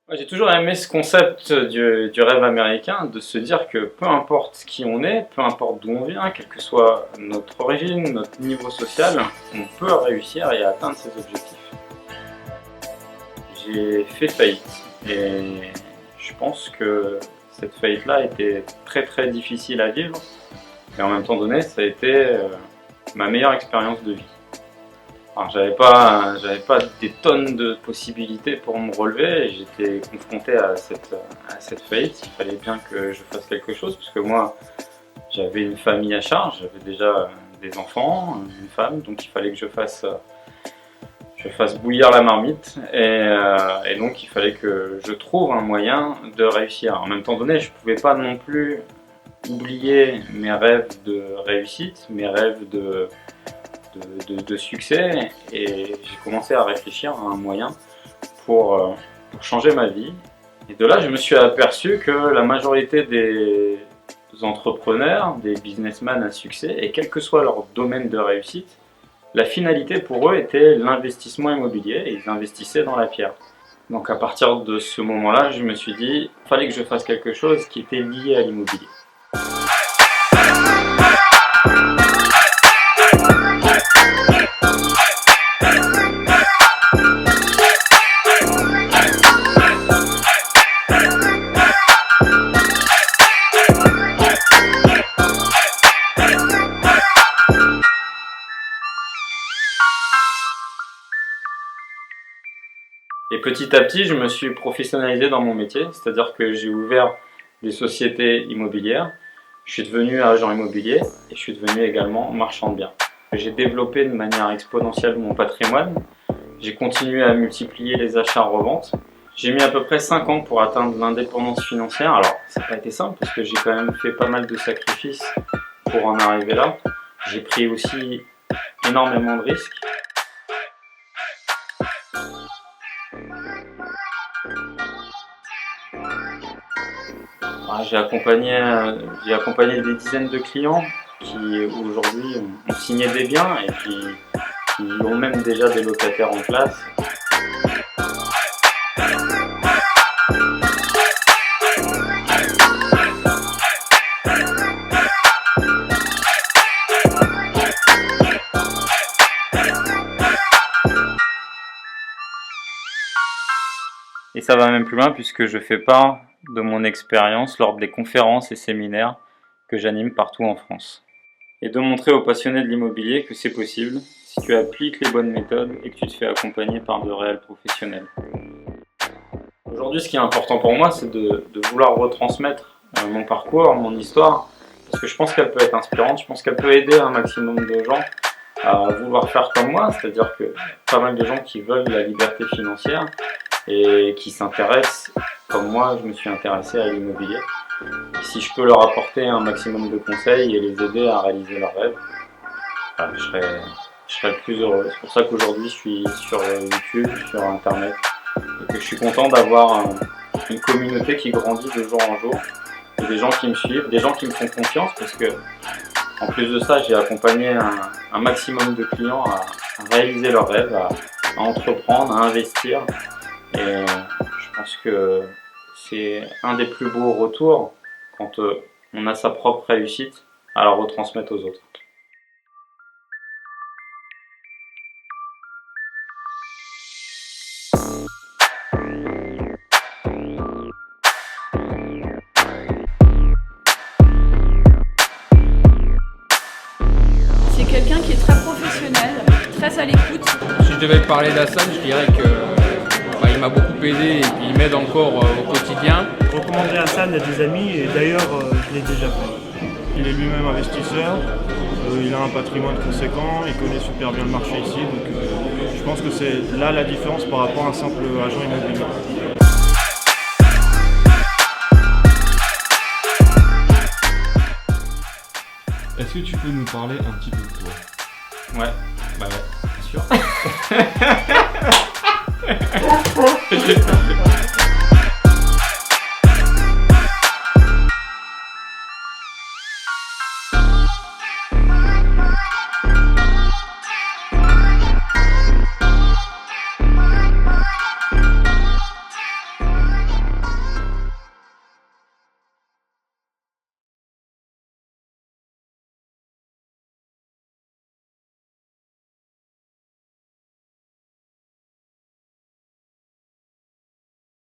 Moi, j'ai toujours aimé ce concept du rêve américain, de se dire que peu importe qui on est, peu importe d'où on vient, quelle que soit notre origine, notre niveau social, on peut réussir et atteindre ses objectifs. J'ai fait faillite et je pense que cette faillite-là était très très difficile à vivre et en même temps donné, ça a été ma meilleure expérience de vie. Alors, j'avais pas des tonnes de possibilités pour me relever et j'étais confronté à cette faillite. Il fallait bien que je fasse quelque chose parce que moi, j'avais une famille à charge, j'avais déjà des enfants, une femme, donc il fallait que je fasse bouillir la marmite et donc il fallait que je trouve un moyen de réussir. En même temps donné, je pouvais pas non plus oublier mes rêves de réussite, mes rêves de succès et j'ai commencé à réfléchir à un moyen pour changer ma vie. Et de là, je me suis aperçu que la majorité des entrepreneurs, des businessmen à succès, et quel que soit leur domaine de réussite, la finalité pour eux était l'investissement immobilier et ils investissaient dans la pierre. Donc à partir de ce moment-là, je me suis dit qu'il fallait que je fasse quelque chose qui était lié à l'immobilier. Et petit à petit, je me suis professionnalisé dans mon métier, c'est-à-dire que j'ai ouvert des sociétés immobilières, je suis devenu agent immobilier et je suis devenu également marchand de biens. J'ai développé de manière exponentielle mon patrimoine, j'ai continué à multiplier les achats-reventes. J'ai mis à peu près 5 ans pour atteindre l'indépendance financière. Alors, ça n'a pas été simple parce que j'ai quand même fait pas mal de sacrifices pour en arriver là. J'ai pris aussi énormément de risques. J'ai accompagné des dizaines de clients qui aujourd'hui ont signé des biens et qui ont même déjà des locataires en place. Et ça va même plus loin puisque je fais part de mon expérience lors des conférences et séminaires que j'anime partout en France. Et de montrer aux passionnés de l'immobilier que c'est possible si tu appliques les bonnes méthodes et que tu te fais accompagner par de réels professionnels. Aujourd'hui, ce qui est important pour moi, c'est de vouloir retransmettre mon parcours, mon histoire, parce que je pense qu'elle peut être inspirante, je pense qu'elle peut aider un maximum de gens à vouloir faire comme moi, c'est-à-dire que pas mal de gens qui veulent la liberté financière et qui s'intéressent, comme moi je me suis intéressé à l'immobilier. Si je peux leur apporter un maximum de conseils et les aider à réaliser leurs rêves, je serais le plus heureux. C'est pour ça qu'aujourd'hui je suis sur YouTube, sur Internet, et que je suis content d'avoir une communauté qui grandit de jour en jour, et des gens qui me suivent, des gens qui me font confiance, parce que en plus de ça, j'ai accompagné un maximum de clients à réaliser leurs rêves, à entreprendre, à investir. Et je pense que c'est un des plus beaux retours quand on a sa propre réussite à la retransmettre aux autres. C'est quelqu'un qui est très professionnel, très à l'écoute. Si je devais parler d'Hassan, je dirais que il m'a beaucoup aidé et qu'il m'aide encore au quotidien. Je recommanderais Hassan à des amis et d'ailleurs je l'ai déjà fait. Il est lui-même investisseur, il a un patrimoine conséquent, il connaît super bien le marché ici, donc je pense que c'est là la différence par rapport à un simple agent immobilier. Est-ce que tu peux nous parler un petit peu de toi ? Ouais, bien sûr.